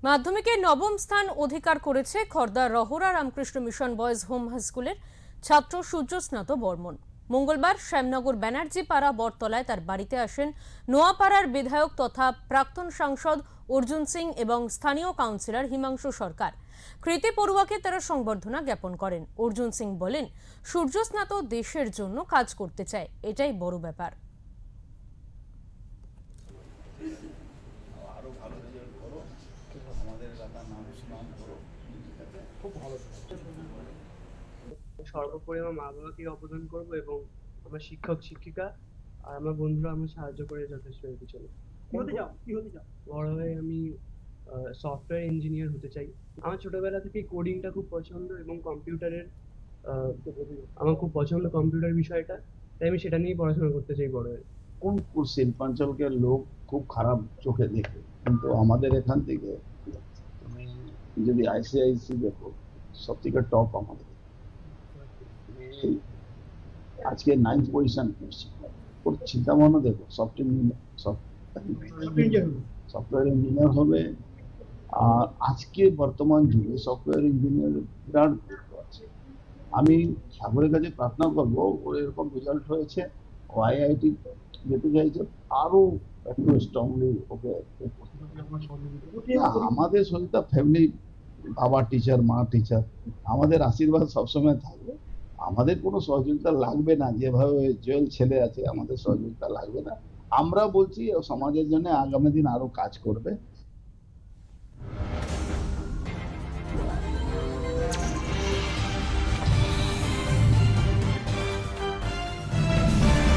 মাধ্যমিকে নবম স্থান অধিকার করেছে খর্দার Rahara Ramakrishna mission boys home স্কুলের ছাত্র সূর্যস্নাত বর্মন। মঙ্গলবার শ্যামনগর ব্যানার্জি পাড়া বটতলায় তার বাড়িতে আসেন নোয়াপাড়ার বিধায়ক তথা প্রাক্তন সাংসদ অর্জুন সিং এবং স্থানীয় কাউন্সিলর হিমাংশু সরকার। কৃতি পড়ুয়াকে তারা সংবর্ধনা জ্ঞাপন করেন। অর্জুন সিং বলেন, সূর্যস্নাত দেশের জন্য কাজ করতে চায়, এটাই বড় ব্যাপার। সর্বোপরি আমার মা বাবাকে অবদান করব এবং আমার শিক্ষক শিক্ষিকা আর আমার বন্ধুরা আমার সাহায্য করে যথেষ্ট এর পিছনে। বড় হয়ে আমি সফটওয়্যার ইঞ্জিনিয়ার হতে চাই। আমার ছোটবেলা থেকে কোডিংটা খুব পছন্দ এবং কম্পিউটারের আমার খুব পছন্দ কম্পিউটার বিষয়টা, তাই আমি সেটা নিয়ে পড়াশোনা করতে চাই বড় হয়ে। কোন শিল্পাঞ্চলকে লোক খুব খারাপ চোখে দেখে, কিন্তু আমাদের এখান থেকে তুমি যদি আইসিআইসি দেখো সব থেকে টপ আমাদের আজকে 9th পজিশন করছি। ওর চিন্তা ভাবনা দেখো, সফটওয়্যার ইঞ্জিনিয়ার হবে। আর আজকে বর্তমান যুগে সফটওয়্যার ইঞ্জিনিয়ার বিরাট গুরুত্ব আছে। আমি ঠাকুরের কাছে প্রার্থনা করবো ওর এরকম রেজাল্ট হয়েছে, ও আইআইটি যেতে চাইছে, আরো একটু স্ট্রংলি ওকে। আমাদের শরীরটা ফ্যামিলি, বাবা টিচার, মা টিচার, আমাদের আশীর্বাদ সবসময় থাকবে। আমাদের কোনো সহযোগিতা লাগবে না, যেভাবে জয়েল ছেলে আছে আমাদের সহযোগিতা লাগবে না। আমরা বলছি সমাজের জন্য আগামী দিন আরো কাজ করবে।